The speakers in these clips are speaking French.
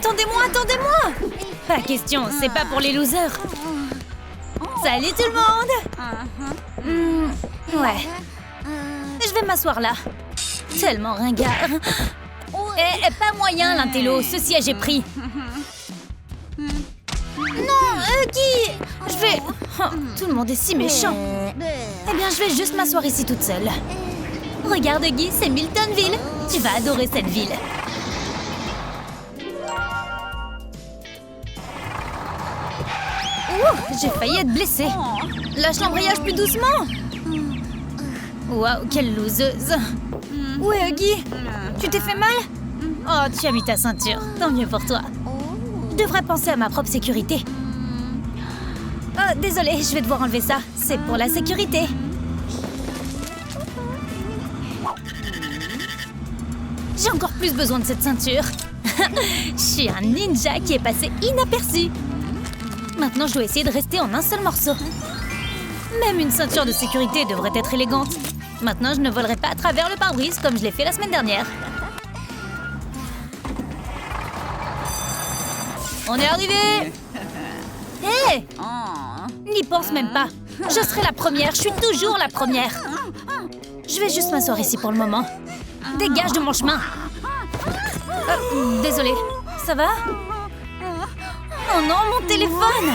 Attendez-moi, attendez-moi! Pas question, c'est pas pour les losers. Salut tout le monde! Ouais. Je vais m'asseoir là. Tellement ringard. Pas moyen, l'intello. Ce siège est pris. Non, Guy! Je vais... Oh, tout le monde est si méchant. Eh bien, je vais juste m'asseoir ici toute seule. Regarde, Guy, c'est Miltonville. Tu vas adorer cette ville. Ouh, j'ai failli être blessée. Lâche l'embrayage plus doucement. Waouh, quelle loseuse. Où est Huggy? Tu t'es fait mal? Oh, tu as mis ta ceinture. Tant mieux pour toi. Je devrais penser à ma propre sécurité. Oh, désolée, je vais devoir enlever ça. C'est pour la sécurité. J'ai encore plus besoin de cette ceinture. Je suis un ninja qui est passé inaperçu. Maintenant, je dois essayer de rester en un seul morceau. Même une ceinture de sécurité devrait être élégante. Maintenant, je ne volerai pas à travers le pare-brise comme je l'ai fait la semaine dernière. On est arrivé! Hé! N'y pense même pas. Je serai la première, je suis toujours la première. Je vais juste m'asseoir ici pour le moment. Dégage de mon chemin. Désolée. Ça va? Oh non, mon téléphone!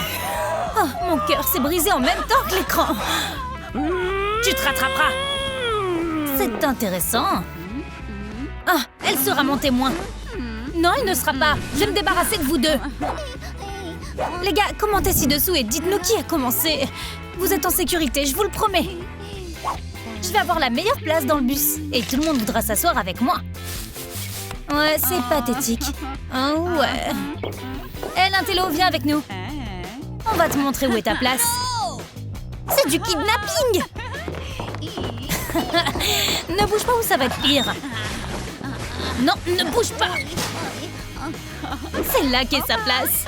Oh, mon cœur s'est brisé en même temps que l'écran. Tu te rattraperas. C'est intéressant. Ah, elle sera mon témoin. Non, il ne sera pas. Je vais me débarrasser de vous deux. Les gars, commentez ci-dessous et dites-nous qui a commencé. Vous êtes en sécurité, je vous le promets. Je vais avoir la meilleure place dans le bus. Et tout le monde voudra s'asseoir avec moi. Ouais, c'est pathétique. Oh ouais. Hé, l'intello, viens avec nous. On va te montrer où est ta place. C'est du kidnapping. Ne bouge pas ou ça va être pire. Non, ne bouge pas. C'est là qu'est sa place.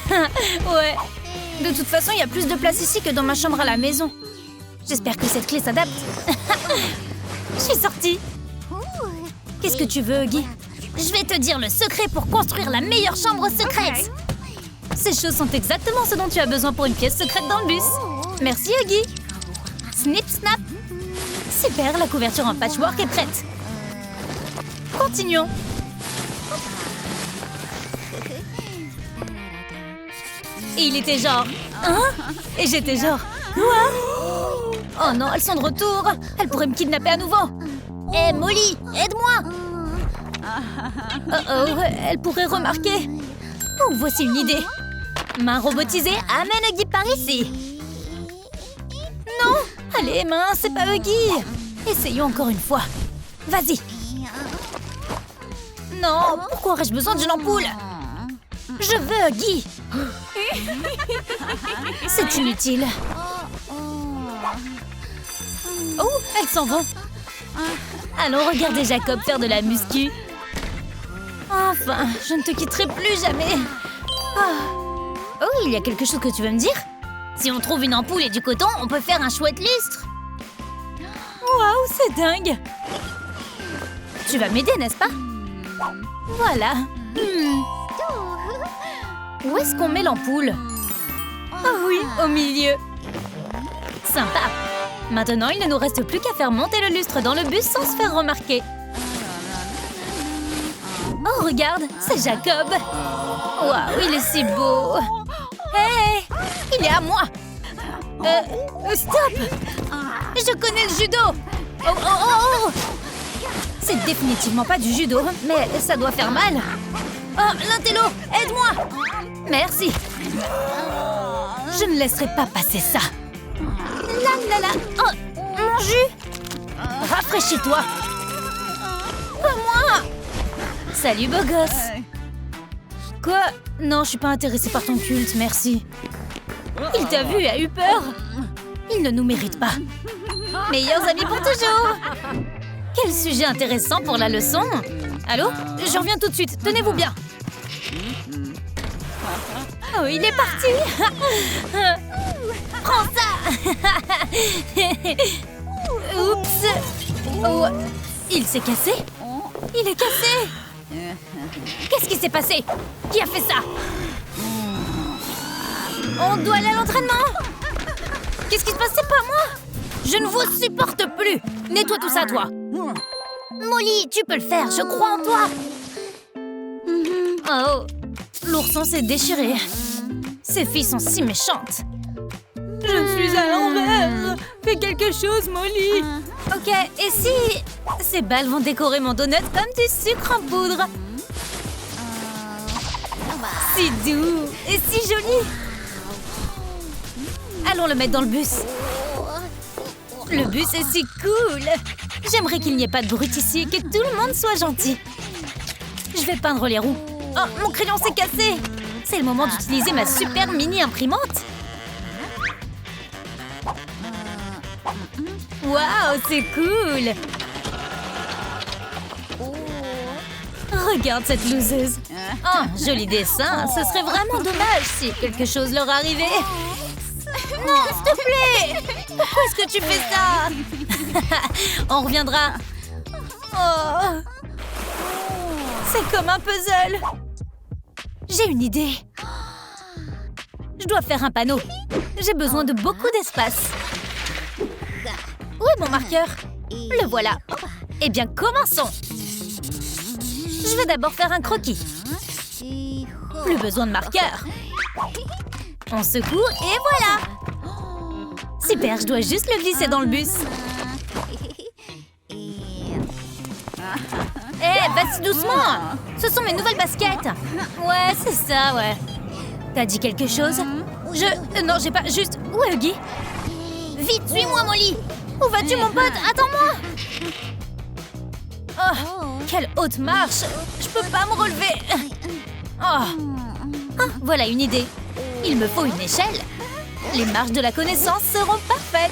Ouais. De toute façon, il y a plus de place ici que dans ma chambre à la maison. J'espère que cette clé s'adapte. Je suis sortie. Qu'est-ce que tu veux, Huggy? Je vais te dire le secret pour construire la meilleure chambre secrète. Ces choses sont exactement ce dont tu as besoin pour une pièce secrète dans le bus. Merci, Huggy. Snip, snap. Super, la couverture en patchwork est prête. Continuons. Et il était genre... Hein? Et j'étais genre... Quoi? Oh non, elles sont de retour. Elles pourraient me kidnapper à nouveau. Hé, Molly, aide-moi. Oh, elle pourrait remarquer. Oh, voici une idée. Main robotisée, amène Huggy par ici. Non. Allez, main, c'est pas Huggy. Essayons encore une fois. Vas-y. Non, pourquoi aurais-je besoin d'une ampoule? Je veux Huggy. C'est inutile. Oh, elles s'en vont. Allons regarder Jacob faire de la muscu. Enfin, je ne te quitterai plus jamais. Oh, il y a quelque chose que tu veux me dire? Si on trouve une ampoule et du coton, on peut faire un chouette lustre. Waouh, c'est dingue. Tu vas m'aider, n'est-ce pas? Voilà. Où est-ce qu'on met l'ampoule? Oh oui, au milieu. Sympa. Maintenant, il ne nous reste plus qu'à faire monter le lustre dans le bus sans se faire remarquer. Oh, regarde, c'est Jacob. Waouh, il est si beau. Hé, il est à moi. Stop. Je connais le judo. Oh, oh, oh, oh. C'est définitivement pas du judo, mais ça doit faire mal. Oh, l'intello, aide-moi. Merci. Je ne laisserai pas passer ça. La la la. Oh, mon jus. Rafraîchis-toi. Pas moi. Salut, beau gosse. Quoi? Non, je suis pas intéressée par ton culte, merci. Il t'a vu et a eu peur. Il ne nous mérite pas. Meilleurs amis pour toujours. Quel sujet intéressant pour la leçon. Allô? Je reviens tout de suite. Tenez-vous bien. Oh, il est parti. Prends ça. Oups. Oh, il s'est cassé. Il est cassé. Qu'est-ce qui s'est passé? Qui a fait ça? On doit aller à l'entraînement. Qu'est-ce qui se passe? C'est pas moi. Je ne vous supporte plus. Nettoie tout ça, toi. Molly, tu peux le faire. Je crois en toi. Oh, l'ourson s'est déchiré. Ces filles sont si méchantes. Je suis à l'envers. Fais quelque chose, Molly. Ok, et si ces balles vont décorer mon donut comme du sucre en poudre? Si doux et si joli. Allons le mettre dans le bus. Le bus est si cool. J'aimerais qu'il n'y ait pas de brut ici et que tout le monde soit gentil. Je vais peindre les roues. Oh, mon crayon s'est cassé. C'est le moment d'utiliser ma super mini imprimante. Waouh, c'est cool. Regarde cette loseuse. Oh, joli dessin. Ce serait vraiment dommage si quelque chose leur arrivait. Non, s'il te plaît. Pourquoi est-ce que tu fais ça? On reviendra. Oh. C'est comme un puzzle. J'ai une idée. Je dois faire un panneau. J'ai besoin de beaucoup d'espace. Où est mon marqueur? Le voilà. Eh bien, commençons. Je vais d'abord faire un croquis. Plus besoin de marqueur. On secoue et voilà. Super, je dois juste le glisser dans le bus. Eh, vas-y doucement. Ce sont mes nouvelles baskets. Ouais, c'est ça, ouais. T'as dit quelque chose? Non, j'ai pas... Juste... Où est Huggy? Vite, suis-moi, Molly. Où vas-tu, mon pote? Attends-moi. Oh, quelle haute marche. Je peux pas me relever. Oh. Ah, voilà une idée. Il me faut une échelle. Les marches de la connaissance seront parfaites.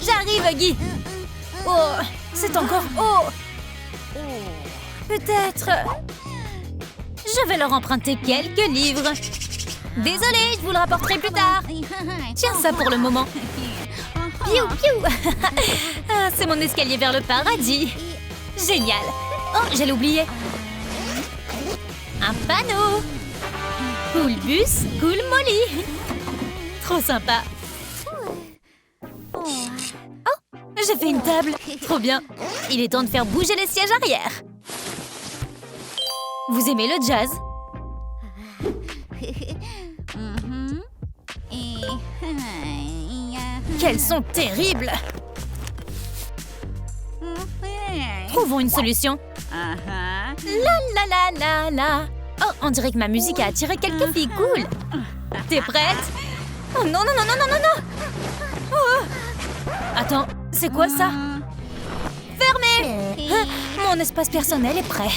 J'arrive, Huggy. Oh, c'est encore haut. Peut-être... Je vais leur emprunter quelques livres. Désolée, je vous le rapporterai plus tard. Tiens ça pour le moment. Piou, piou. Ah, c'est mon escalier vers le paradis. Génial. Oh, j'allais oublier. Un panneau. Cool bus, cool Molly. Trop sympa. Oh, j'ai fait une table. Trop bien. Il est temps de faire bouger les sièges arrière. Vous aimez le jazz? Qu'elles sont terribles! Trouvons une solution. La la la la la. Oh, on dirait que ma musique a attiré quelques filles cool. T'es prête? Oh non, non, non, non, non, non, non. Oh. Attends, c'est quoi ça? Fermé! Mon espace personnel est prêt.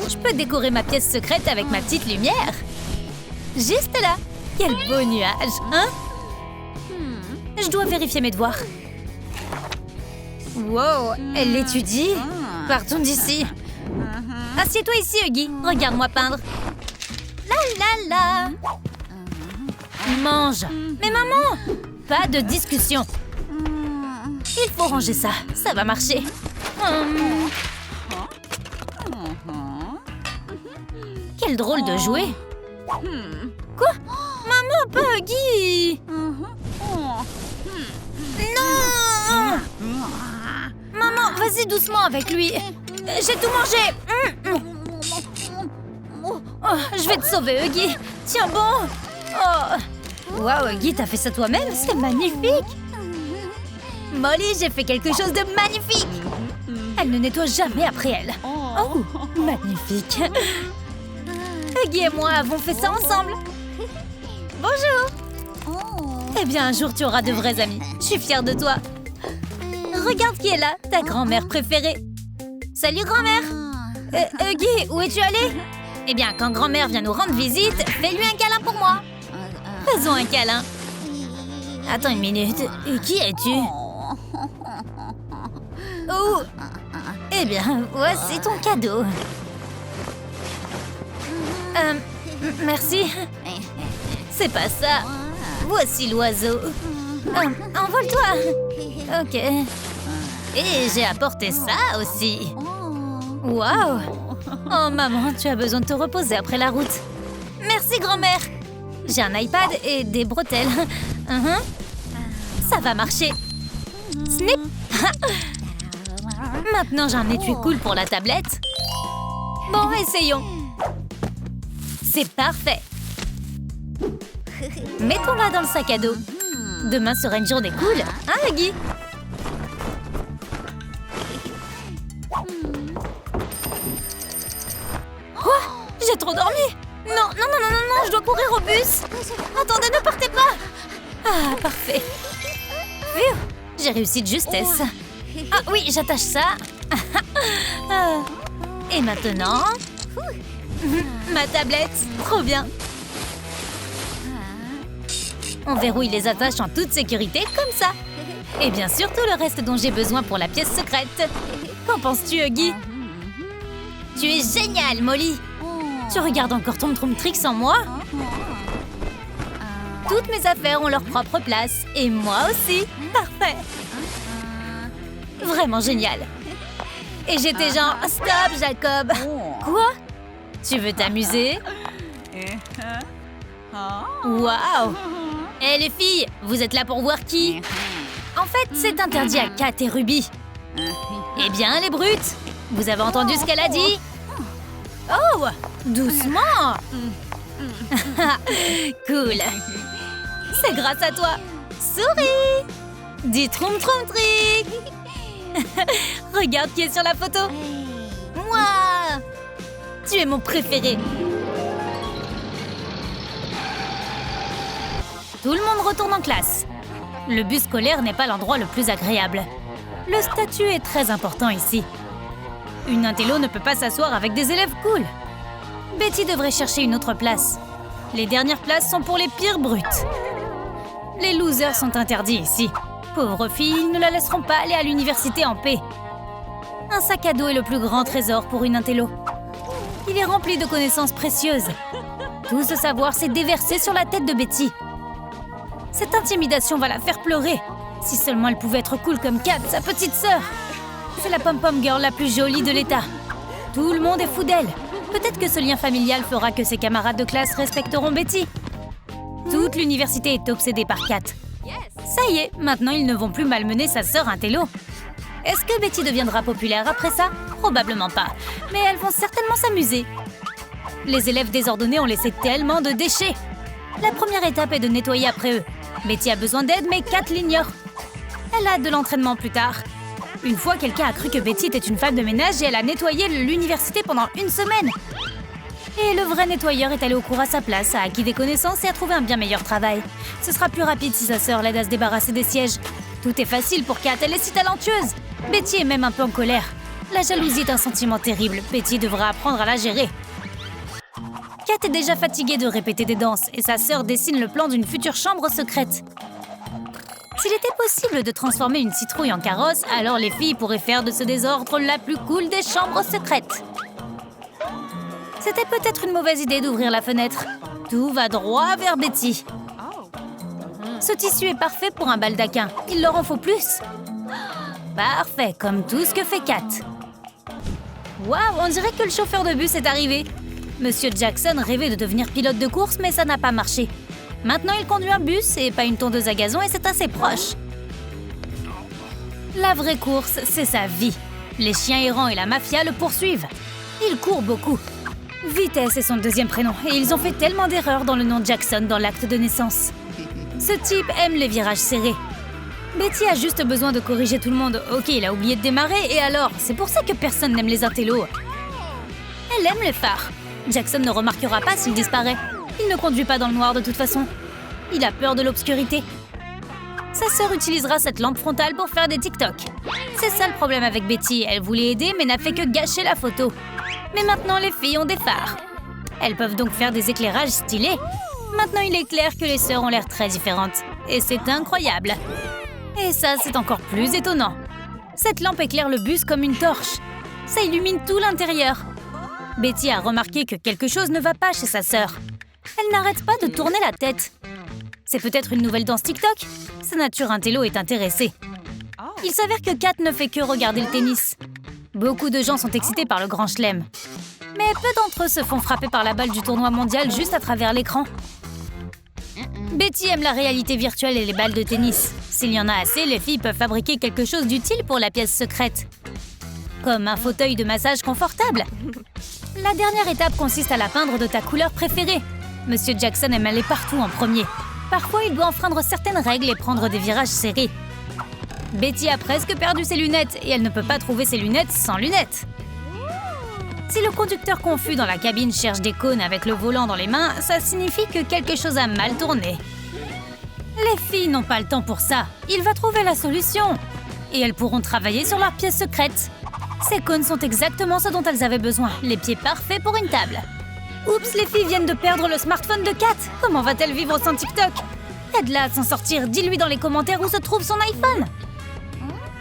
Je peux décorer ma pièce secrète avec ma petite lumière. Juste là. Quel beau nuage, hein? Je dois vérifier mes devoirs. Wow, elle l'étudie. Partons d'ici. Assieds-toi ici, Huggy. Regarde-moi peindre. La la la. Mange. Mais maman, pas de discussion. Il faut ranger ça. Ça va marcher. Quel drôle de jouet. Quoi? Maman, pas Huggy. Non! Maman, vas-y doucement avec lui. J'ai tout mangé. Oh, je vais te sauver, Huggy. Tiens bon. Oh. Waouh, Huggy, t'as fait ça toi-même? C'est magnifique. Molly, j'ai fait quelque chose de magnifique. Elle ne nettoie jamais après elle. Oh, magnifique. Huggy et moi avons fait ça ensemble. Bonjour. Eh bien, un jour, tu auras de vrais amis. Je suis fière de toi. Regarde qui est là, ta grand-mère préférée. Salut, grand-mère. Huggy, où es-tu allé? Eh bien, quand grand-mère vient nous rendre visite, fais-lui un câlin pour moi. Faisons un câlin. Attends une minute. Qui es-tu? Oh. Eh bien, voici ton cadeau. Merci. C'est pas ça. Voici l'oiseau. Envole-toi. Ok. Et j'ai apporté ça aussi. Waouh! Oh maman, tu as besoin de te reposer après la route. Merci grand-mère. J'ai un iPad et des bretelles. Ça va marcher. Snip! Maintenant, j'ai un étui cool pour la tablette. Bon, essayons. C'est parfait. Mettons-la dans le sac à dos. Demain sera une journée cool. Hein, Guy? Quoi? J'ai trop dormi. Non, non, non, non, non, non, je dois courir au bus. Attendez, ne partez pas. Ah, parfait. J'ai réussi de justesse. Ah oui, j'attache ça. Et maintenant... ma tablette. Trop bien. On verrouille les attaches en toute sécurité, comme ça. Et bien sûr, tout le reste dont j'ai besoin pour la pièce secrète. Qu'en penses-tu, Huggy? Tu es génial, Molly. Tu regardes encore ton Tricks sans moi? Toutes mes affaires ont leur propre place. Et moi aussi. Parfait. Vraiment génial. Et j'étais genre, stop, Jacob. Quoi? Tu veux t'amuser? Waouh! Hé les filles, vous êtes là pour voir qui? En fait, c'est interdit à Kat et Ruby. Eh bien, les brutes, vous avez entendu ce qu'elle a dit? Oh! Doucement! Cool. C'est grâce à toi. Souris! Dis Troum Troum Trick! Regarde qui est sur la photo. Moi! Tu es mon préféré. Tout le monde retourne en classe. Le bus scolaire n'est pas l'endroit le plus agréable. Le statut est très important ici. Une intello ne peut pas s'asseoir avec des élèves cool. Betty devrait chercher une autre place. Les dernières places sont pour les pires brutes. Les losers sont interdits ici. Pauvres filles, ils ne la laisseront pas aller à l'université en paix. Un sac à dos est le plus grand trésor pour une intello. Il est rempli de connaissances précieuses. Tout ce savoir s'est déversé sur la tête de Betty. Cette intimidation va la faire pleurer. Si seulement elle pouvait être cool comme Kat, sa petite sœur. C'est la pom-pom girl la plus jolie de l'État. Tout le monde est fou d'elle. Peut-être que ce lien familial fera que ses camarades de classe respecteront Betty. Toute l'université est obsédée par Kat. Ça y est, maintenant ils ne vont plus malmener sa sœur intello. Est-ce que Betty deviendra populaire après ça? Probablement pas. Mais elles vont certainement s'amuser. Les élèves désordonnés ont laissé tellement de déchets. La première étape est de nettoyer après eux. Betty a besoin d'aide, mais Kat l'ignore. Elle a hâte de l'entraînement plus tard. Une fois, quelqu'un a cru que Betty était une femme de ménage et elle a nettoyé l'université pendant une semaine. Et le vrai nettoyeur est allé au cours à sa place, a acquis des connaissances et a trouvé un bien meilleur travail. Ce sera plus rapide si sa sœur l'aide à se débarrasser des sièges. Tout est facile pour Kat, elle est si talentueuse. Betty est même un peu en colère. La jalousie est un sentiment terrible. Betty devra apprendre à la gérer. Kat est déjà fatiguée de répéter des danses et sa sœur dessine le plan d'une future chambre secrète. S'il était possible de transformer une citrouille en carrosse, alors les filles pourraient faire de ce désordre la plus cool des chambres secrètes. C'était peut-être une mauvaise idée d'ouvrir la fenêtre. Tout va droit vers Betty. Ce tissu est parfait pour un baldaquin. Il leur en faut plus. Parfait, comme tout ce que fait Kat. Waouh, on dirait que le chauffeur de bus est arrivé. Monsieur Jackson rêvait de devenir pilote de course, mais ça n'a pas marché. Maintenant, il conduit un bus et pas une tondeuse à gazon et c'est assez proche. La vraie course, c'est sa vie. Les chiens errants et la mafia le poursuivent. Il court beaucoup. Vitesse est son deuxième prénom et ils ont fait tellement d'erreurs dans le nom Jackson dans l'acte de naissance. Ce type aime les virages serrés. Betty a juste besoin de corriger tout le monde. Ok, il a oublié de démarrer et alors? C'est pour ça que personne n'aime les intellos. Elle aime les phares. Jackson ne remarquera pas s'il disparaît. Il ne conduit pas dans le noir de toute façon. Il a peur de l'obscurité. Sa sœur utilisera cette lampe frontale pour faire des TikTok. C'est ça le problème avec Betty. Elle voulait aider mais n'a fait que gâcher la photo. Mais maintenant, les filles ont des phares. Elles peuvent donc faire des éclairages stylés. Maintenant, il est clair que les sœurs ont l'air très différentes. Et c'est incroyable. Et ça, c'est encore plus étonnant. Cette lampe éclaire le bus comme une torche. Ça illumine tout l'intérieur. Betty a remarqué que quelque chose ne va pas chez sa sœur. Elle n'arrête pas de tourner la tête. C'est peut-être une nouvelle danse TikTok? Sa nature intello est intéressée. Il s'avère que Kat ne fait que regarder le tennis. Beaucoup de gens sont excités par le Grand Chelem. Mais peu d'entre eux se font frapper par la balle du tournoi mondial juste à travers l'écran. Betty aime la réalité virtuelle et les balles de tennis. S'il y en a assez, les filles peuvent fabriquer quelque chose d'utile pour la pièce secrète. Comme un fauteuil de massage confortable. La dernière étape consiste à la peindre de ta couleur préférée. Monsieur Jackson aime aller partout en premier. Parfois, il doit enfreindre certaines règles et prendre des virages serrés. Betty a presque perdu ses lunettes et elle ne peut pas trouver ses lunettes sans lunettes. Si le conducteur confus dans la cabine cherche des cônes avec le volant dans les mains, ça signifie que quelque chose a mal tourné. Les filles n'ont pas le temps pour ça. Il va trouver la solution. Et elles pourront travailler sur leur pièce secrète. Ces cônes sont exactement ce dont elles avaient besoin. Les pieds parfaits pour une table. Oups, les filles viennent de perdre le smartphone de Kat. Comment va-t-elle vivre sans TikTok? Aide-la à s'en sortir. Dis-lui dans les commentaires où se trouve son iPhone.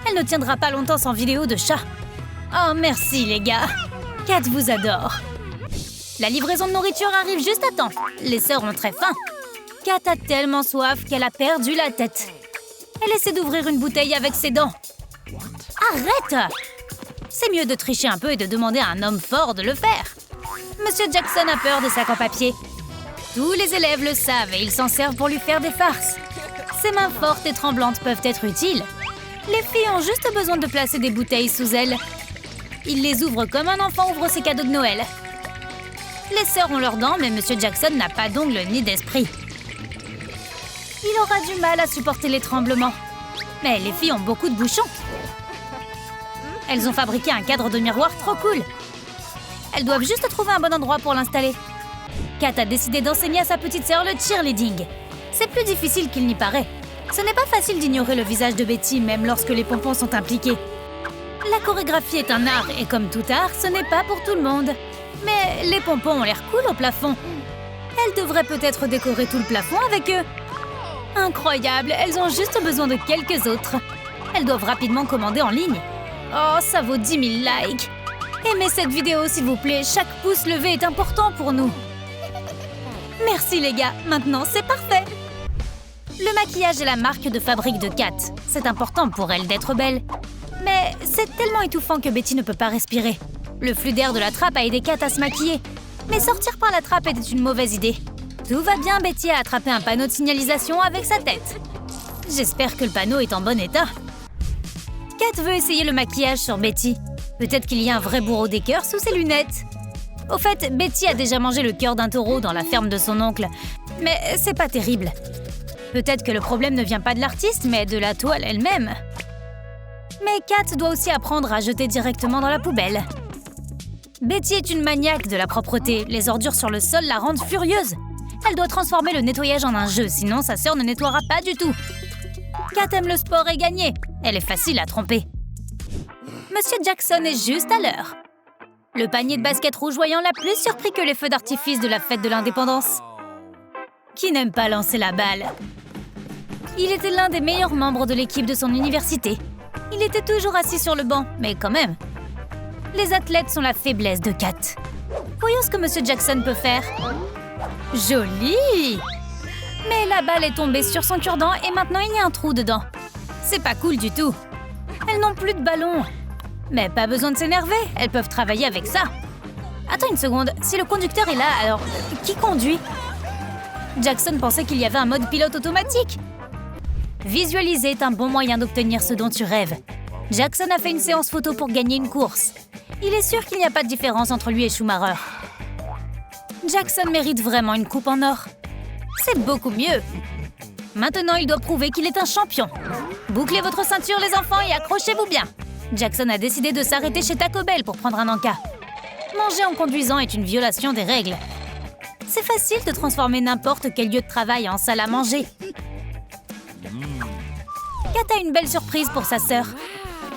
Elle ne tiendra pas longtemps sans vidéo de chat. Oh, merci les gars. Kat vous adore. La livraison de nourriture arrive juste à temps. Les sœurs ont très faim. Kat a tellement soif qu'elle a perdu la tête. Elle essaie d'ouvrir une bouteille avec ses dents. Arrête! C'est mieux de tricher un peu et de demander à un homme fort de le faire. Monsieur Jackson a peur des sacs en papier. Tous les élèves le savent et ils s'en servent pour lui faire des farces. Ses mains fortes et tremblantes peuvent être utiles. Les filles ont juste besoin de placer des bouteilles sous elles. Il les ouvre comme un enfant ouvre ses cadeaux de Noël. Les sœurs ont leurs dents, mais Monsieur Jackson n'a pas d'ongles ni d'esprit. Il aura du mal à supporter les tremblements. Mais les filles ont beaucoup de bouchons. Elles ont fabriqué un cadre de miroir trop cool. Elles doivent juste trouver un bon endroit pour l'installer. Kat a décidé d'enseigner à sa petite sœur le cheerleading. C'est plus difficile qu'il n'y paraît. Ce n'est pas facile d'ignorer le visage de Betty, même lorsque les pompons sont impliqués. La chorégraphie est un art, et comme tout art, ce n'est pas pour tout le monde. Mais les pompons ont l'air cool au plafond. Elles devraient peut-être décorer tout le plafond avec eux. Incroyable, elles ont juste besoin de quelques autres. Elles doivent rapidement commander en ligne. Oh, ça vaut 10 000 likes. Aimez cette vidéo, s'il vous plaît. Chaque pouce levé est important pour nous. Merci les gars, maintenant c'est parfait. Le maquillage est la marque de fabrique de Kat. C'est important pour elle d'être belle. Mais c'est tellement étouffant que Betty ne peut pas respirer. Le flux d'air de la trappe a aidé Kat à se maquiller. Mais sortir par la trappe était une mauvaise idée. Tout va bien, Betty a attrapé un panneau de signalisation avec sa tête. J'espère que le panneau est en bon état. Kat veut essayer le maquillage sur Betty. Peut-être qu'il y a un vrai bourreau des cœurs sous ses lunettes. Au fait, Betty a déjà mangé le cœur d'un taureau dans la ferme de son oncle. Mais c'est pas terrible. Peut-être que le problème ne vient pas de l'artiste, mais de la toile elle-même. Mais Kat doit aussi apprendre à jeter directement dans la poubelle. Betty est une maniaque de la propreté. Les ordures sur le sol la rendent furieuse. Elle doit transformer le nettoyage en un jeu, sinon sa sœur ne nettoiera pas du tout. Kat aime le sport et gagner. Elle est facile à tromper. Monsieur Jackson est juste à l'heure. Le panier de basket rougeoyant l'a plus surpris que les feux d'artifice de la fête de l'indépendance. Qui n'aime pas lancer la balle? Il était l'un des meilleurs membres de l'équipe de son université. Il était toujours assis sur le banc, mais quand même. Les athlètes sont la faiblesse de Kat. Voyons ce que Monsieur Jackson peut faire. Joli! Mais la balle est tombée sur son cure-dent et maintenant il y a un trou dedans. C'est pas cool du tout. Elles n'ont plus de ballon. Mais pas besoin de s'énerver, elles peuvent travailler avec ça. Attends une seconde, si le conducteur est là, alors qui conduit? Jackson pensait qu'il y avait un mode pilote automatique. Visualiser est un bon moyen d'obtenir ce dont tu rêves. Jackson a fait une séance photo pour gagner une course. Il est sûr qu'il n'y a pas de différence entre lui et Schumacher. Jackson mérite vraiment une coupe en or. C'est beaucoup mieux. Maintenant, il doit prouver qu'il est un champion. Bouclez votre ceinture, les enfants, et accrochez-vous bien. Jackson a décidé de s'arrêter chez Taco Bell pour prendre un encas. Manger en conduisant est une violation des règles. C'est facile de transformer n'importe quel lieu de travail en salle à manger. Kat a une belle surprise pour sa sœur.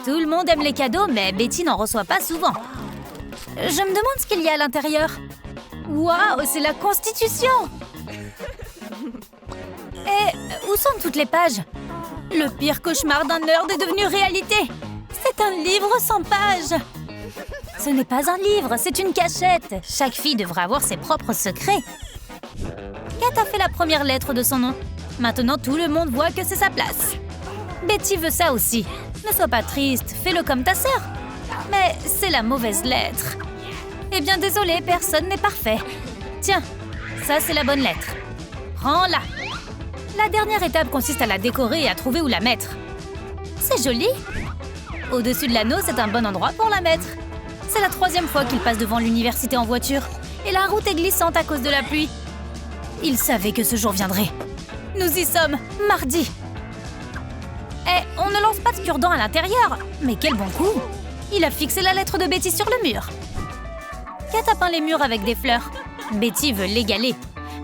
Tout le monde aime les cadeaux, mais Betty n'en reçoit pas souvent. Je me demande ce qu'il y a à l'intérieur. Waouh, c'est la Constitution! Et où sont toutes les pages? Le pire cauchemar d'un nerd est devenu réalité. C'est un livre sans pages. Ce n'est pas un livre, c'est une cachette. Chaque fille devra avoir ses propres secrets. Kat a fait la première lettre de son nom. Maintenant, tout le monde voit que c'est sa place. Betty veut ça aussi. Ne sois pas triste, fais-le comme ta sœur. Mais c'est la mauvaise lettre. Eh bien, désolé, personne n'est parfait. Tiens, ça c'est la bonne lettre. Prends-la. La dernière étape consiste à la décorer et à trouver où la mettre. C'est joli. Au-dessus de l'anneau, c'est un bon endroit pour la mettre. C'est la 3e fois qu'il passe devant l'université en voiture. Et la route est glissante à cause de la pluie. Il savait que ce jour viendrait. Nous y sommes, mardi. Eh, on ne lance pas de cure-dent à l'intérieur. Mais quel bon coup. Il a fixé la lettre de Betty sur le mur. Kat a peint les murs avec des fleurs. Betty veut l'égaler.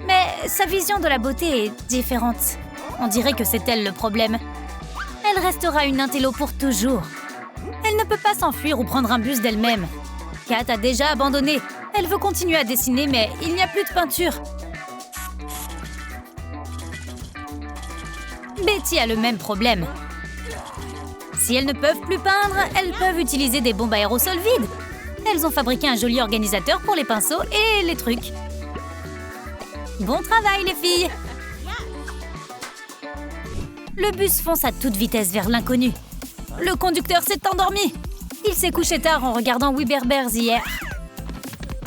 Mais sa vision de la beauté est différente. On dirait que c'est elle le problème. Elle restera une intello pour toujours. Elle ne peut pas s'enfuir ou prendre un bus d'elle-même. Kat a déjà abandonné. Elle veut continuer à dessiner, mais il n'y a plus de peinture. Betty a le même problème. Si elles ne peuvent plus peindre, elles peuvent utiliser des bombes aérosols vides. Elles ont fabriqué un joli organisateur pour les pinceaux et les trucs. Bon travail, les filles! Le bus fonce à toute vitesse vers l'inconnu. Le conducteur s'est endormi. Il s'est couché tard en regardant We Bare Bears hier.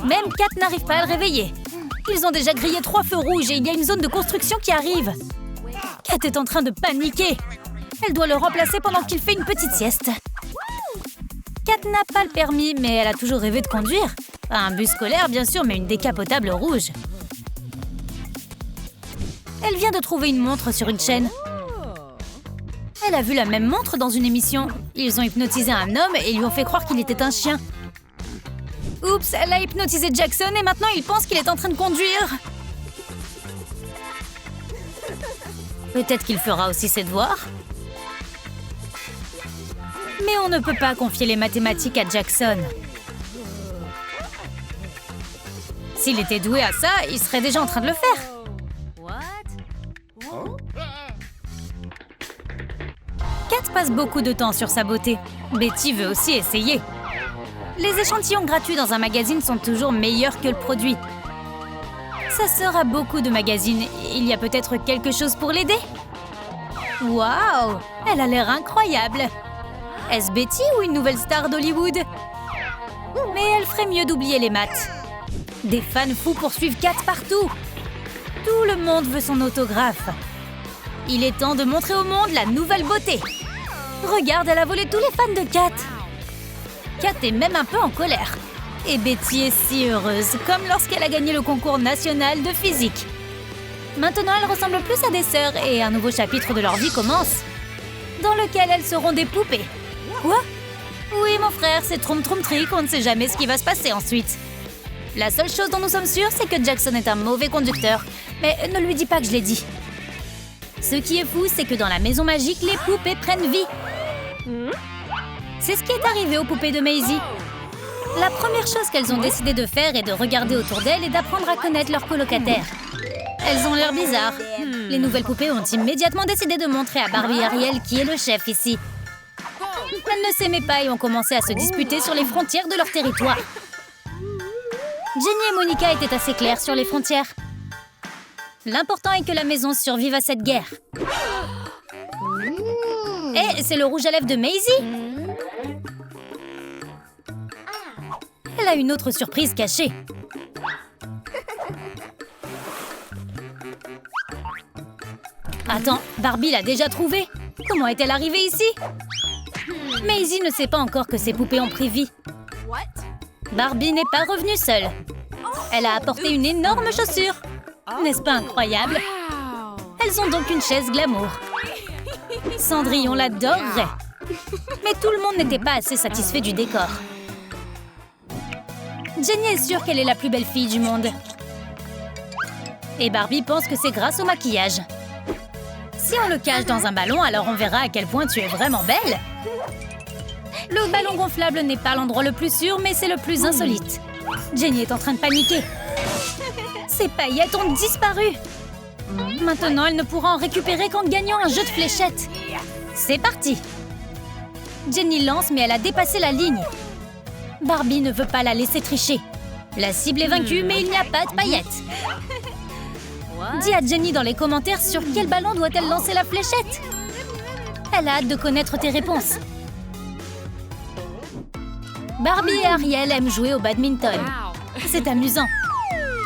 Même Kat n'arrive pas à le réveiller. Ils ont déjà grillé 3 feux rouges et il y a une zone de construction qui arrive. Kat est en train de paniquer. Elle doit le remplacer pendant qu'il fait une petite sieste. Kat n'a pas le permis, mais elle a toujours rêvé de conduire. Pas un bus scolaire, bien sûr, mais une décapotable rouge. Elle vient de trouver une montre sur une chaîne. Elle a vu la même montre dans une émission. Ils ont hypnotisé un homme et lui ont fait croire qu'il était un chien. Oups, elle a hypnotisé Jackson et maintenant il pense qu'il est en train de conduire. Peut-être qu'il fera aussi ses devoirs. Mais on ne peut pas confier les mathématiques à Jackson. S'il était doué à ça, il serait déjà en train de le faire. Kat passe beaucoup de temps sur sa beauté. Betty veut aussi essayer. Les échantillons gratuits dans un magazine sont toujours meilleurs que le produit. Sa sœur a beaucoup de magazines. Il y a peut-être quelque chose pour l'aider? Waouh! Elle a l'air incroyable! Est-ce Betty ou une nouvelle star d'Hollywood? Mais elle ferait mieux d'oublier les maths. Des fans fous poursuivent Kat partout. Tout le monde veut son autographe. Il est temps de montrer au monde la nouvelle beauté. Regarde, elle a volé tous les fans de Kat. Kat est même un peu en colère. Et Betty est si heureuse, comme lorsqu'elle a gagné le concours national de physique. Maintenant, elles ressemblent plus à des sœurs et un nouveau chapitre de leur vie commence, dans lequel elles seront des poupées. Quoi? Oui, mon frère, c'est Troum Troum Trick, on ne sait jamais ce qui va se passer ensuite. La seule chose dont nous sommes sûrs, c'est que Jackson est un mauvais conducteur. Mais ne lui dis pas que je l'ai dit. Ce qui est fou, c'est que dans la maison magique, les poupées prennent vie. C'est ce qui est arrivé aux poupées de Maisie. La première chose qu'elles ont décidé de faire est de regarder autour d'elles et d'apprendre à connaître leurs colocataires. Elles ont l'air bizarres. Les nouvelles poupées ont immédiatement décidé de montrer à Barbie et Ariel qui est le chef ici. Elles ne s'aimaient pas et ont commencé à se disputer sur les frontières de leur territoire. Jenny et Monica étaient assez claires sur les frontières. L'important est que la maison survive à cette guerre. Hé, c'est le rouge à lèvres de Maisie! Elle a une autre surprise cachée. Attends, Barbie l'a déjà trouvée. Comment est-elle arrivée ici? Maisie ne sait pas encore que ses poupées ont pris vie. Barbie n'est pas revenue seule. Elle a apporté une énorme chaussure. N'est-ce pas incroyable? Elles ont donc une chaise glamour. Cendrillon l'adorerait. Mais tout le monde n'était pas assez satisfait du décor. Jenny est sûre qu'elle est la plus belle fille du monde. Et Barbie pense que c'est grâce au maquillage. Si on le cache dans un ballon, alors on verra à quel point tu es vraiment belle. Le ballon gonflable n'est pas l'endroit le plus sûr, mais c'est le plus insolite. Jenny est en train de paniquer. Ses paillettes ont disparu. Maintenant, elle ne pourra en récupérer qu'en gagnant un jeu de fléchettes. C'est parti. Jenny lance, mais elle a dépassé la ligne. Barbie ne veut pas la laisser tricher. La cible est vaincue, mais il n'y a pas de paillettes. Dis à Jenny dans les commentaires sur quel ballon doit-elle lancer la fléchette. Elle a hâte de connaître tes réponses. Barbie et Ariel aiment jouer au badminton. C'est amusant.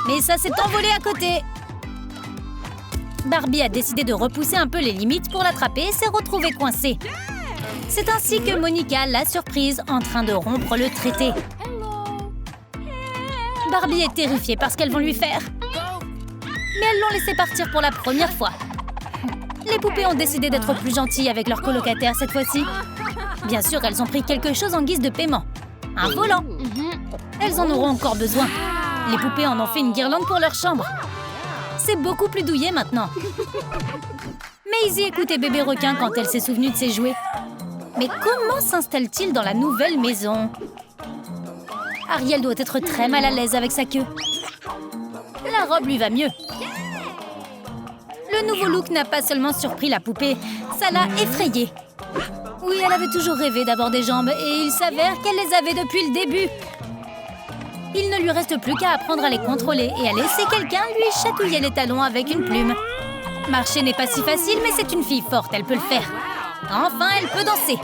Mais ça s'est envolé à côté. Barbie a décidé de repousser un peu les limites pour l'attraper et s'est retrouvée coincée. C'est ainsi que Monica l'a surprise en train de rompre le traité. Barbie est terrifiée par ce qu'elles vont lui faire. Mais elles l'ont laissé partir pour la première fois. Les poupées ont décidé d'être plus gentilles avec leurs colocataires cette fois-ci. Bien sûr, elles ont pris quelque chose en guise de paiement. Un volant. Elles en auront encore besoin. Les poupées en ont fait une guirlande pour leur chambre. C'est beaucoup plus douillet maintenant. Maisie écoutait bébé requin quand elle s'est souvenue de ses jouets. Mais comment s'installe-t-il dans la nouvelle maison? Ariel doit être très mal à l'aise avec sa queue. La robe lui va mieux. Le nouveau look n'a pas seulement surpris la poupée, ça l'a effrayée. Oui, elle avait toujours rêvé d'avoir des jambes et il s'avère qu'elle les avait depuis le début. Il ne lui reste plus qu'à apprendre à les contrôler et à laisser quelqu'un lui chatouiller les talons avec une plume. Marcher n'est pas si facile, mais c'est une fille forte, elle peut le faire. Enfin, elle peut danser.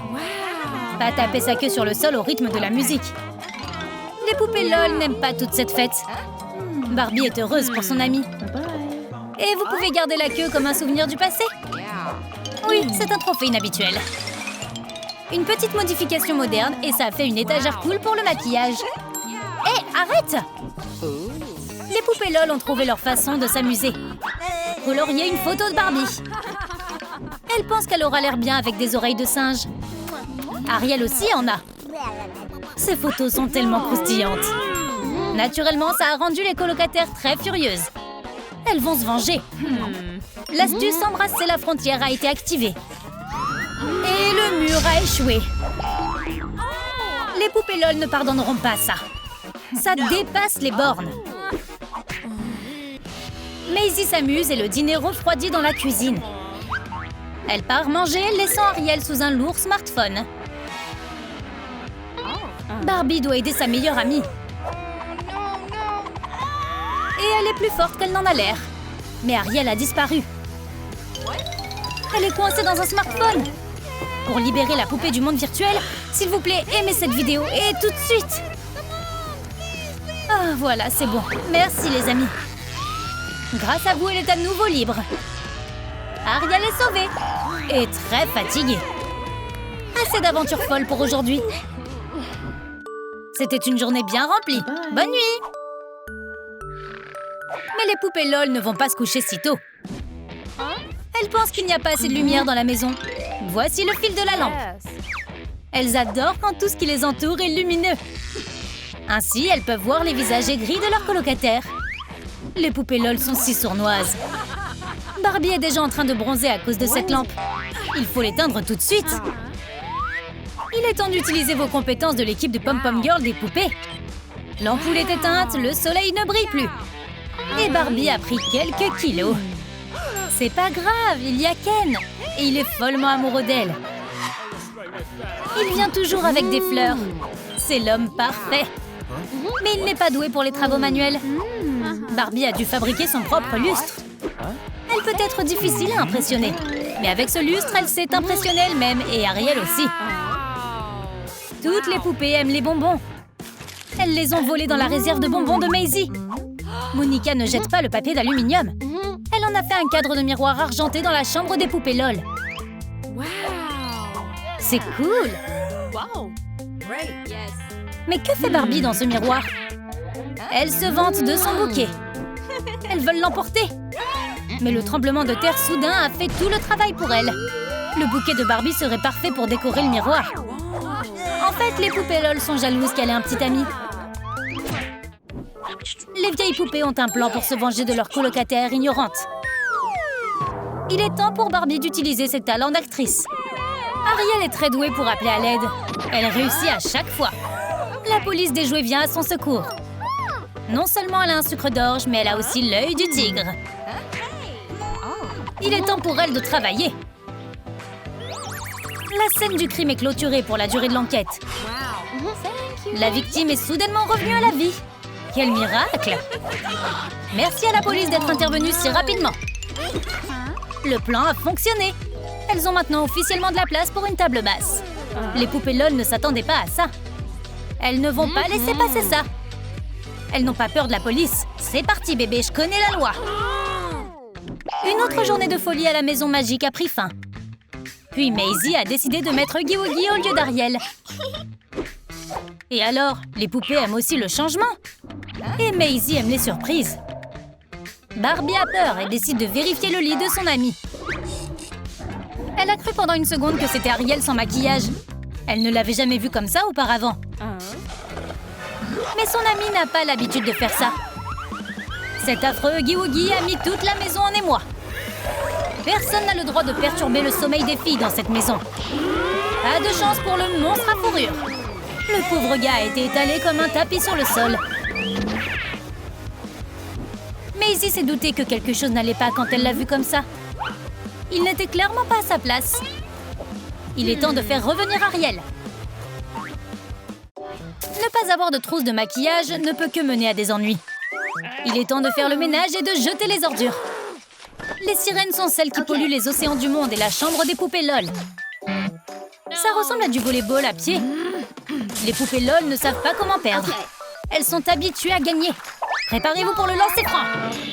Pas taper sa queue sur le sol au rythme de la musique. Les poupées LOL n'aiment pas toute cette fête. Barbie est heureuse pour son amie. Et vous pouvez garder la queue comme un souvenir du passé? Oui, c'est un trophée inhabituel. Une petite modification moderne et ça a fait une étagère cool pour le maquillage. Hé, arrête! Les poupées LOL ont trouvé leur façon de s'amuser. Colorier une photo de Barbie. Elle pense qu'elle aura l'air bien avec des oreilles de singe. Ariel aussi en a. Ces photos sont tellement croustillantes. Naturellement, ça a rendu les colocataires très furieuses. Elles vont se venger. L'astuce embrasser la frontière a été activée. Et le mur a échoué. Les poupées LOL ne pardonneront pas ça. Ça dépasse les bornes. Maisie s'amuse et le dîner refroidit dans la cuisine. Elle part manger, laissant Ariel sous un lourd smartphone. Barbie doit aider sa meilleure amie. Et elle est plus forte qu'elle n'en a l'air. Mais Ariel a disparu. Elle est coincée dans un smartphone. Pour libérer la poupée du monde virtuel, s'il vous plaît, aimez cette vidéo et tout de suite. Ah, voilà, c'est bon. Merci les amis. Grâce à vous, elle est à nouveau libre. Ariel est sauvée. Et très fatiguée. Assez d'aventures folles pour aujourd'hui. C'était une journée bien remplie. Bonne nuit. Mais les poupées LOL ne vont pas se coucher si tôt. Elles pensent qu'il n'y a pas assez de lumière dans la maison. Voici le fil de la lampe. Elles adorent quand tout ce qui les entoure est lumineux. Ainsi, elles peuvent voir les visages aigris de leurs colocataires. Les poupées LOL sont si sournoises. Barbie est déjà en train de bronzer à cause de cette lampe. Il faut l'éteindre tout de suite. Il est temps d'utiliser vos compétences de l'équipe de Pom Pom Girl des poupées. L'ampoule est éteinte, le soleil ne brille plus. Et Barbie a pris quelques kilos. C'est pas grave, il y a Ken. Et il est follement amoureux d'elle. Il vient toujours avec des fleurs. C'est l'homme parfait. Mais il n'est pas doué pour les travaux manuels. Barbie a dû fabriquer son propre lustre. Elle peut être difficile à impressionner. Mais avec ce lustre, elle s'est impressionnée elle-même et Ariel aussi. Toutes les poupées aiment les bonbons. Elles les ont volés dans la réserve de bonbons de Maisie. Monica ne jette pas le papier d'aluminium. Elle en a fait un cadre de miroir argenté dans la chambre des poupées LOL. C'est cool. Mais que fait Barbie dans ce miroir? Elle se vante de son bouquet. Elles veulent l'emporter. Mais le tremblement de terre soudain a fait tout le travail pour elle. Le bouquet de Barbie serait parfait pour décorer le miroir. En fait, les poupées LOL sont jalouses qu'elle ait un petit ami. Les vieilles poupées ont un plan pour se venger de leur colocataire ignorante. Il est temps pour Barbie d'utiliser ses talents d'actrice. Ariel est très douée pour appeler à l'aide. Elle réussit à chaque fois. La police des jouets vient à son secours. Non seulement elle a un sucre d'orge, mais elle a aussi l'œil du tigre. Il est temps pour elle de travailler. La scène du crime est clôturée pour la durée de l'enquête. La victime est soudainement revenue à la vie. Quel miracle! Merci à la police d'être intervenue si rapidement. Le plan a fonctionné. Elles ont maintenant officiellement de la place pour une table basse. Les poupées LOL ne s'attendaient pas à ça. Elles ne vont pas laisser passer ça. Elles n'ont pas peur de la police. C'est parti, bébé, je connais la loi. Une autre journée de folie à la maison magique a pris fin. Puis Maisie a décidé de mettre Oogie Woogie au lieu d'Ariel. Et alors, les poupées aiment aussi le changement. Et Maisie aime les surprises. Barbie a peur et décide de vérifier le lit de son amie. Elle a cru pendant une seconde que c'était Ariel sans maquillage. Elle ne l'avait jamais vu comme ça auparavant. Mais son amie n'a pas l'habitude de faire ça. Cet affreux Oogie Woogie a mis toute la maison en émoi. Personne n'a le droit de perturber le sommeil des filles dans cette maison. Pas de chance pour le monstre à fourrure. Le pauvre gars a été étalé comme un tapis sur le sol. Maisie s'est doutée que quelque chose n'allait pas quand elle l'a vu comme ça. Il n'était clairement pas à sa place. Il est temps de faire revenir Ariel. Ne pas avoir de trousse de maquillage ne peut que mener à des ennuis. Il est temps de faire le ménage et de jeter les ordures. Les sirènes sont celles qui polluent les océans du monde et la chambre des poupées LOL. Ça ressemble à du volleyball à pied. Les poupées LOL ne savent pas comment perdre. Elles sont habituées à gagner. Préparez-vous pour le lancer franc.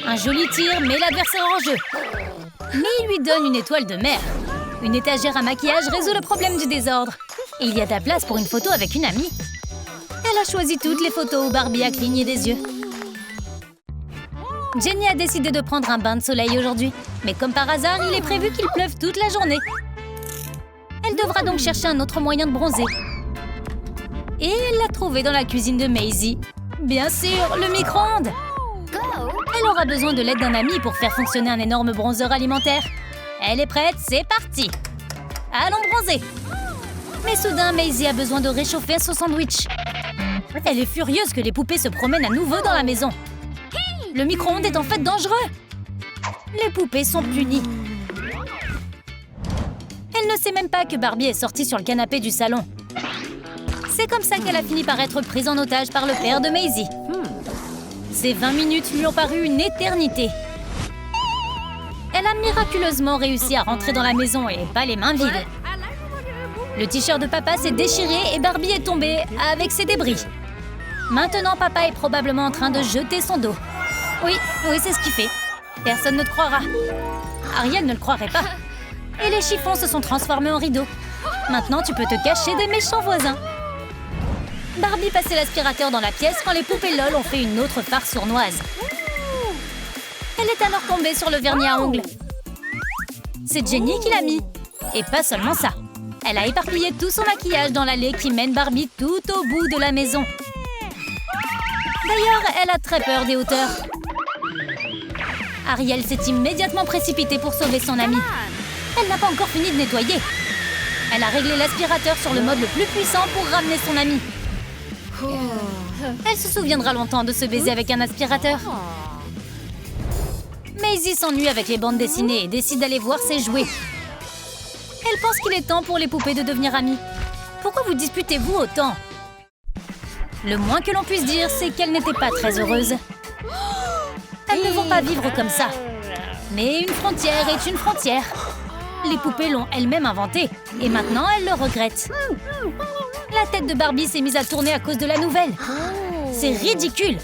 Un joli tir met l'adversaire en jeu. Mais il lui donne une étoile de mer. Une étagère à maquillage résout le problème du désordre. Et il y a de la place pour une photo avec une amie. Elle a choisi toutes les photos où Barbie a cligné des yeux. Jenny a décidé de prendre un bain de soleil aujourd'hui. Mais comme par hasard, il est prévu qu'il pleuve toute la journée. Elle devra donc chercher un autre moyen de bronzer. Et elle l'a trouvé dans la cuisine de Maisie. Bien sûr, le micro-ondes. Elle aura besoin de l'aide d'un ami pour faire fonctionner un énorme bronzer alimentaire. Elle est prête, c'est parti. Allons bronzer. Mais soudain, Maisie a besoin de réchauffer son sandwich. Elle est furieuse que les poupées se promènent à nouveau dans la maison. Le micro-ondes est en fait dangereux. Les poupées sont punies. Elle ne sait même pas que Barbie est sortie sur le canapé du salon. C'est comme ça qu'elle a fini par être prise en otage par le père de Maisie. Ces 20 minutes lui ont paru une éternité. Elle a miraculeusement réussi à rentrer dans la maison et pas les mains vides. Le t-shirt de papa s'est déchiré et Barbie est tombée avec ses débris. Maintenant, papa est probablement en train de jeter son dos. Oui, c'est ce qu'il fait. Personne ne te croira. Ariel ne le croirait pas. Et les chiffons se sont transformés en rideaux. Maintenant, tu peux te cacher des méchants voisins. Barbie passait l'aspirateur dans la pièce quand les poupées LOL ont fait une autre farce sournoise. Elle est alors tombée sur le vernis à ongles. C'est Jenny qui l'a mis. Et pas seulement ça. Elle a éparpillé tout son maquillage dans l'allée qui mène Barbie tout au bout de la maison. D'ailleurs, elle a très peur des hauteurs. Ariel s'est immédiatement précipitée pour sauver son amie. Elle n'a pas encore fini de nettoyer. Elle a réglé l'aspirateur sur le mode le plus puissant pour ramener son amie. Elle se souviendra longtemps de ce baiser avec un aspirateur. Maisie s'ennuie avec les bandes dessinées et décide d'aller voir ses jouets. Elle pense qu'il est temps pour les poupées de devenir amies. Pourquoi vous disputez-vous autant? Le moins que l'on puisse dire, c'est qu'elles n'étaient pas très heureuses. Elles ne vont pas vivre comme ça. Mais une frontière est une frontière. Les poupées l'ont elles-mêmes inventée, et maintenant elles le regrettent. La tête de Barbie s'est mise à tourner à cause de la nouvelle. C'est ridicule.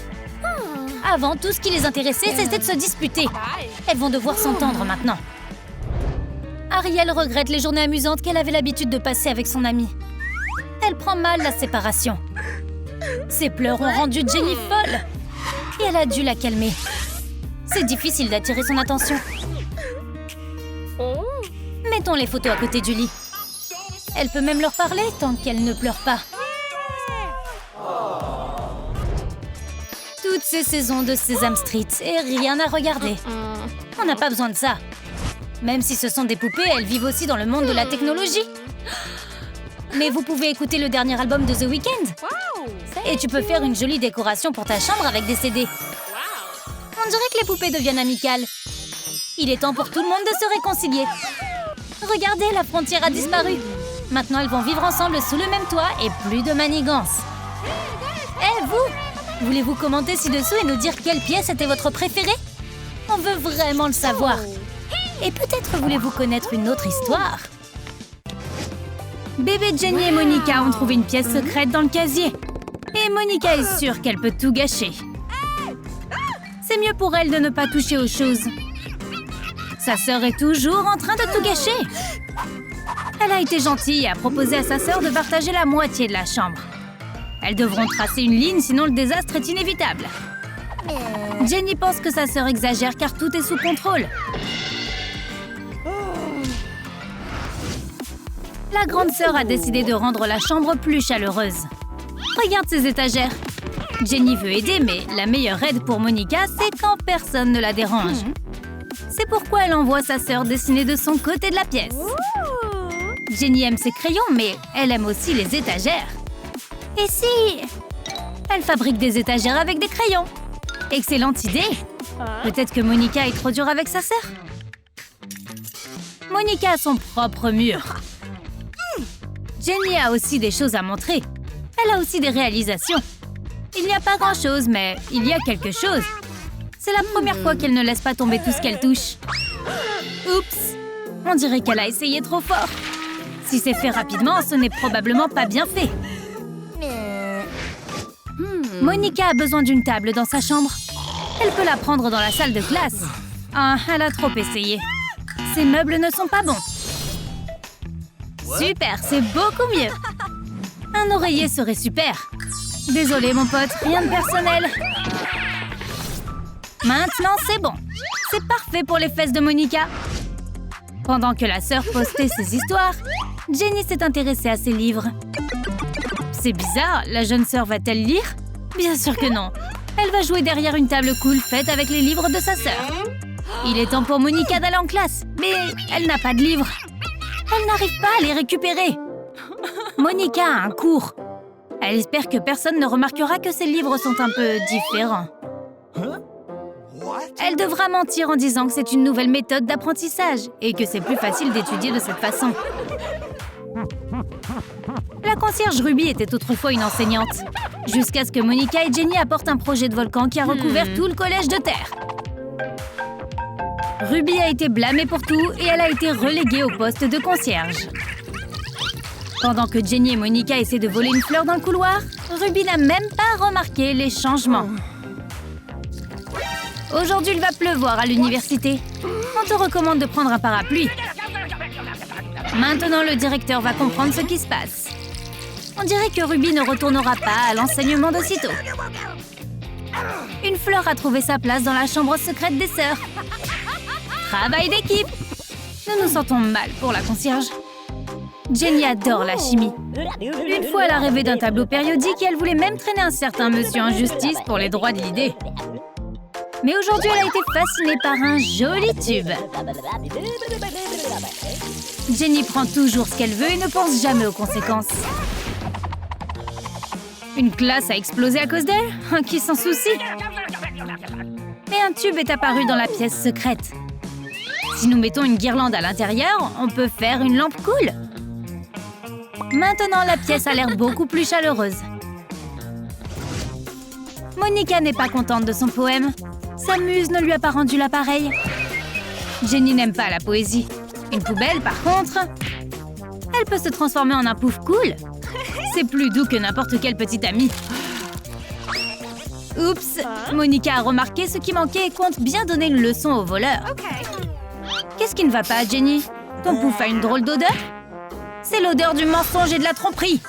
Avant, tout ce qui les intéressait, c'était de se disputer. Elles vont devoir s'entendre maintenant. Ariel regrette les journées amusantes qu'elle avait l'habitude de passer avec son amie. Elle prend mal la séparation. Ses pleurs ont rendu Jenny folle. Et elle a dû la calmer. C'est difficile d'attirer son attention. Mettons les photos à côté du lit. Elle peut même leur parler tant qu'elle ne pleure pas. Toutes ces saisons de Sesame Street et rien à regarder. On n'a pas besoin de ça. Même si ce sont des poupées, elles vivent aussi dans le monde de la technologie. Mais vous pouvez écouter le dernier album de The Weeknd. Et tu peux faire une jolie décoration pour ta chambre avec des CD. On dirait que les poupées deviennent amicales. Il est temps pour tout le monde de se réconcilier. Regardez, la frontière a disparu. Maintenant, elles vont vivre ensemble sous le même toit et plus de manigances. Vous! Voulez-vous commenter ci-dessous et nous dire quelle pièce était votre préférée? On veut vraiment le savoir. Et peut-être voulez-vous connaître une autre histoire? Bébé Jenny et Monica ont trouvé une pièce secrète dans le casier. Mais Monica est sûre qu'elle peut tout gâcher. C'est mieux pour elle de ne pas toucher aux choses. Sa sœur est toujours en train de tout gâcher. Elle a été gentille et a proposé à sa sœur de partager la moitié de la chambre. Elles devront tracer une ligne, sinon le désastre est inévitable. Jenny pense que sa sœur exagère car tout est sous contrôle. La grande sœur a décidé de rendre la chambre plus chaleureuse. Regarde ces étagères. Jenny veut aider, mais la meilleure aide pour Monica, c'est quand personne ne la dérange. C'est pourquoi elle envoie sa sœur dessiner de son côté de la pièce. Jenny aime ses crayons, mais elle aime aussi les étagères. Et si elle fabrique des étagères avec des crayons? Excellente idée! Peut-être que Monica est trop dure avec sa sœur? Monica a son propre mur. Jenny a aussi des choses à montrer. Elle a aussi des réalisations. Il n'y a pas grand-chose, mais il y a quelque chose. C'est la première fois qu'elle ne laisse pas tomber tout ce qu'elle touche. Oups! On dirait qu'elle a essayé trop fort. Si c'est fait rapidement, ce n'est probablement pas bien fait. Monica a besoin d'une table dans sa chambre. Elle peut la prendre dans la salle de classe. Ah, elle a trop essayé. Ces meubles ne sont pas bons. Super, c'est beaucoup mieux. Un oreiller serait super. Désolé, mon pote, rien de personnel. Maintenant, c'est bon. C'est parfait pour les fesses de Monica. Pendant que la sœur postait ses histoires, Jenny s'est intéressée à ses livres. C'est bizarre, la jeune sœur va-t-elle lire? Bien sûr que non. Elle va jouer derrière une table cool faite avec les livres de sa sœur. Il est temps pour Monica d'aller en classe, mais elle n'a pas de livres. Elle n'arrive pas à les récupérer. Monica a un cours. Elle espère que personne ne remarquera que ses livres sont un peu différents. Elle devra mentir en disant que c'est une nouvelle méthode d'apprentissage et que c'est plus facile d'étudier de cette façon. La concierge Ruby était autrefois une enseignante, jusqu'à ce que Monica et Jenny apportent un projet de volcan qui a recouvert tout le collège de terre. Ruby a été blâmée pour tout et elle a été reléguée au poste de concierge. Pendant que Jenny et Monica essaient de voler une fleur dans le couloir, Ruby n'a même pas remarqué les changements. Aujourd'hui, il va pleuvoir à l'université. On te recommande de prendre un parapluie. Maintenant, le directeur va comprendre ce qui se passe. On dirait que Ruby ne retournera pas à l'enseignement d'aussitôt. Une fleur a trouvé sa place dans la chambre secrète des sœurs. Travail d'équipe! Nous nous sentons mal pour la concierge. Jenny adore la chimie. Une fois, elle a rêvé d'un tableau périodique et elle voulait même traîner un certain monsieur en justice pour les droits de l'idée. Mais aujourd'hui, elle a été fascinée par un joli tube. Jenny prend toujours ce qu'elle veut et ne pense jamais aux conséquences. Une classe a explosé à cause d'elle? Qui s'en soucie? Mais un tube est apparu dans la pièce secrète. Si nous mettons une guirlande à l'intérieur, on peut faire une lampe cool. Maintenant, la pièce a l'air beaucoup plus chaleureuse. Monica n'est pas contente de son poème. Sa muse ne lui a pas rendu l'appareil. Jenny n'aime pas la poésie. Une poubelle, par contre, elle peut se transformer en un pouf cool. C'est plus doux que n'importe quel petit ami. Oups, Monica a remarqué ce qui manquait et compte bien donner une leçon au voleur. Qu'est-ce qui ne va pas, Jenny? Ton pouf a une drôle d'odeur? C'est l'odeur du mensonge et de la tromperie.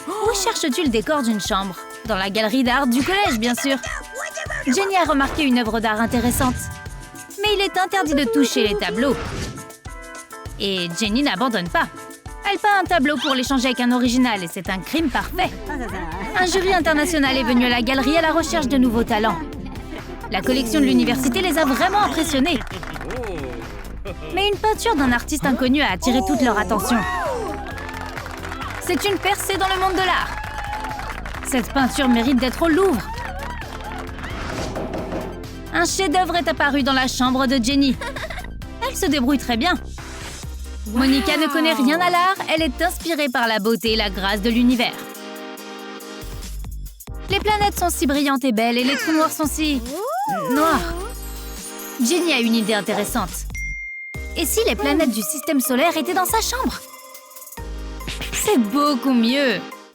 Où cherches-tu le décor d'une chambre? Dans la galerie d'art du collège, bien sûr. Jenny a remarqué une œuvre d'art intéressante. Mais il est interdit de toucher les tableaux. Et Jenny n'abandonne pas. Elle peint un tableau pour l'échanger avec un original et c'est un crime parfait. Un jury international est venu à la galerie à la recherche de nouveaux talents. La collection de l'université les a vraiment impressionnés. Mais une peinture d'un artiste inconnu a attiré toute leur attention. C'est une percée dans le monde de l'art. Cette peinture mérite d'être au Louvre. Un chef-d'œuvre est apparu dans la chambre de Jenny. Elle se débrouille très bien. Monica ne connaît rien à l'art, elle est inspirée par la beauté et la grâce de l'univers. Les planètes sont si brillantes et belles et les trous noirs sont si... noirs. Jenny a une idée intéressante. Et si les planètes du système solaire étaient dans sa chambre? C'est beaucoup mieux.